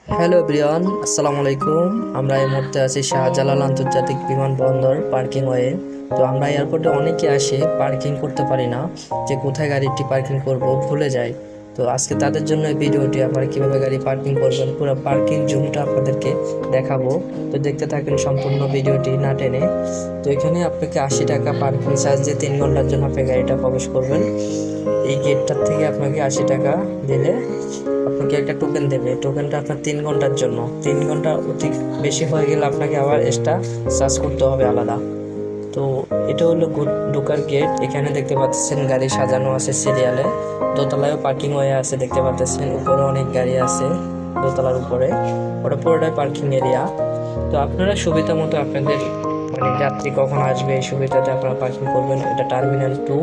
Hello everyone, আসসালামু আলাইকুম। আমরা এই মুহূর্তে আছি শাহজালাল আন্তর্জাতিক বিমানবন্দর পার্কিং ওয়ে। তো আমরা এয়ারপোর্টে অনেকে আসে পার্কিং করতে পারি না, যে কোথায় গাড়িটি পার্কিং করব ভুলে যাই। তো আজকে তাদের জন্য এই ভিডিওটি, আপনারা কীভাবে গাড়ি পার্কিং করবেন পুরো পার্কিং জুমটা আপনাদেরকে দেখাবো। তো দেখতে থাকেন সম্পূর্ণ ভিডিওটি না টেনে। তো এখানে আপনাকে 80 টাকা পার্কিং চার্জ দিয়ে 3 ঘন্টার জন্য আপনি গাড়িটা প্রবেশ করবেন। এই গেটটার থেকে আপনাকে 80 টাকা দিলে আপনাকে একটা টোকেন দেবে। টোকেনটা আপনার 3 ঘন্টার জন্য। 3 ঘন্টা অতি বেশি হয়ে গেলে আপনাকে আবার এক্সট্রা চার্জ করতে হবে আলাদা। তো এটা হলো ঢোকার গেট। এখানে দেখতে পাচ্ছেন গাড়ি সাজানো আছে সিরিয়ালে। দোতলায়ও পার্কিং হয়ে আছে দেখতে পাচ্ছেন। উপরে অনেক গাড়ি আছে দোতলার উপরে, ওটা পুরোটাই পার্কিং এরিয়া। তো আপনারা সুবিধা মতো আপনাদের যাত্রী কখন আসবে এই সুবিধাতে আপনারা পার্কিং করবেন। এটা টার্মিনাল 2।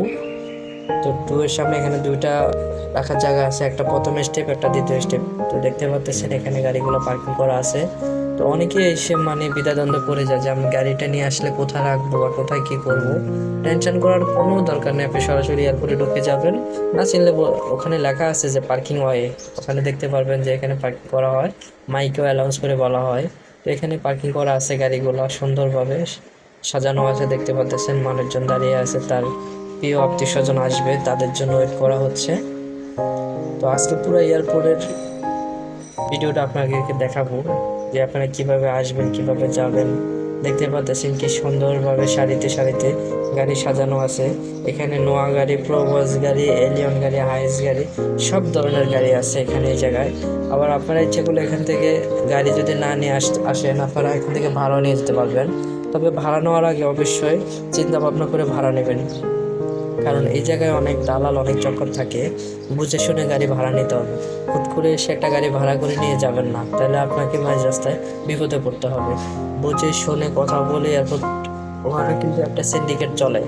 তো 2 এর সামনে এখানে দুইটা রাখার জায়গা আছে, একটা প্রথম স্টেপ, একটা দ্বিতীয় স্টেপ। তো দেখতে পাচ্ছেন এখানে গাড়িগুলো পার্কিং করা আছে। তো অনেকে এসে দ্বিধাদ্বন্দ্বে পড়ে যায় যে আমি গাড়িটা নিয়ে আসলে কোথায় রাখবো বা কোথায় কি করব। টেনশন করার কোনো দরকার নেই, আপনি সরাসরি এয়ারপোর্টে ঢুকে যাবেন। না চিনলে ওখানে লেখা আছে যে পার্কিং ওয়ে, ওখানে দেখতে পারবেন যে এখানে পার্কিং করা হয়, মাইকেও অ্যানাউন্স করে বলা হয়। তো এখানে পার্কিং করা আছে, গাড়িগুলো সুন্দরভাবে সাজানো আছে দেখতে পাচ্ছেন। মানুষজন দাঁড়িয়ে আছে, তার প্রিয় আত্মীয় স্বজন আসবে তাদের জন্য ওয়েট করা হচ্ছে। তো আজকে পুরো এয়ারপোর্টের ভিডিওটা আপনাদেরকে দেখাবো, যে আপনারা কিভাবে আসবেন কিভাবে যাবেন। দেখতে পাচ্ছেন কি সুন্দরভাবে সারিতে সারিতে গাড়ি সাজানো আছে। এখানে নোয়া গাড়ি, প্রোবস গাড়ি, এলিয়ন গাড়ি, হাইস গাড়ি, সব ধরনের গাড়ি আছে এখানে এই জায়গায়। আবার আপনারা ইচ্ছে করলে এখান থেকে গাড়ি যদি না নিয়ে আসেন, আপনারা এখান থেকে ভাড়া নিয়ে যেতে পারবেন। তবে ভাড়া নেওয়ার আগে অবশ্যই চিন্তা ভাবনা করে ভাড়া নেবেন, কারণ এই জায়গায় অনেক দালাল, অনেক চক্কর থাকে। বুঝে শুনে গাড়ি ভাড়া নিতে হবে। হুট করে এসে একটা গাড়ি ভাড়া করে নিয়ে যাবেন না, তাহলে আপনাকে মাঝ রাস্তায় বিপদে পড়তে হবে। বুঝে শুনে কথা বলে এরপর, ওখানে কিন্তু একটা সিন্ডিকেট চলে,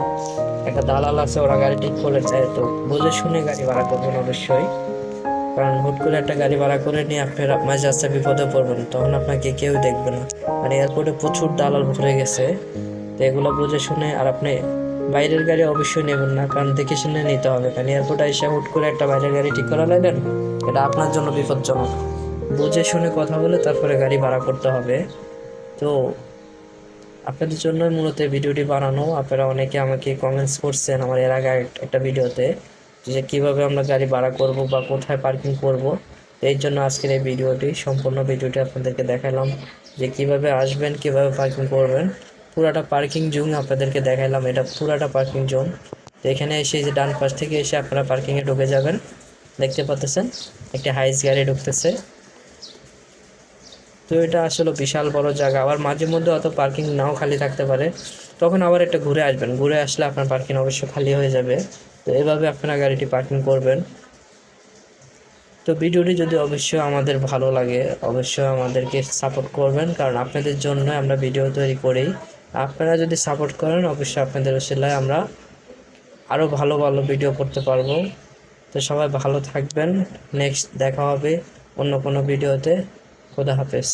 একটা দালাল আছে, ওরা গাড়ি ঠিক করে চায়। তো বুঝে শুনে গাড়ি ভাড়া করবেন অবশ্যই, কারণ হুট করে একটা গাড়ি ভাড়া করে নিয়ে আপনার মাঝ রাস্তায় বিপদে পড়বেন, তখন আপনাকে কেউ দেখবে না। আর এয়ারপোর্টে প্রচুর দালাল ভরে গেছে। তো এগুলো বুঝে শুনে, আর আপনি বাইরের গাড়ি অবশ্যই নেবেন না, কারণ দেখে শুনে নিতে হবে। কারণ এয়ারপোর্টে এসে হুট করে একটা বাইরের গাড়ি ঠিক করা লাগলেন, এটা আপনার জন্য বিপজ্জনক। বুঝে শুনে কথা বলে তারপরে গাড়ি ভাড়া করতে হবে। তো আপনাদের জন্য মূলত ভিডিওটি বানানো। আপনারা অনেকে আমাকে কমেন্টস করছেন আমার এর আগে একটা ভিডিওতে, যে কীভাবে আমরা গাড়ি ভাড়া করব বা কোথায় পার্কিং করব। এই জন্য আজকের এই ভিডিওটি, সম্পূর্ণ ভিডিওটি আপনাদেরকে দেখালাম, যে কিভাবে আসবেন কিভাবে পার্কিং করবেন। পুরাটা পার্কিং জোন আপনাদেরকে দেখালাম, এটা পুরাটা পার্কিং জোন। তো এখানে এসে যে ডান পাশ থেকে এসে আপনারা পার্কিংয়ে ঢুকে যাবেন। দেখতে পাচ্ছেন একটা হাইস গাড়ি ঢুকতেছে। তো এটা আসলে বিশাল বড় জায়গা, আবার মাঝে মধ্যে অত পার্কিং নাও খালি থাকতে পারে, তখন আবার একটা ঘুরে আসবেন। ঘুরে আসলে আপনার পার্কিং অবশ্যই খালি হয়ে যাবে। তো এভাবে আপনারা গাড়িটি পার্কিং করবেন। তো ভিডিওটি যদি অবশ্যই আমাদের ভালো লাগে, অবশ্যই আমাদেরকে সাপোর্ট করবেন, কারণ আপনাদের জন্য আমরা ভিডিও তৈরি করি। আপনারা যদি সাপোর্ট করেন, অবশ্যই আপনাদের উসিলায় আমরা আরও ভালো ভালো ভিডিও করতে পারবো। তো সবাই ভালো থাকবেন। নেক্সট দেখা হবে অন্য কোনো ভিডিওতে। খোদা হাফেজ।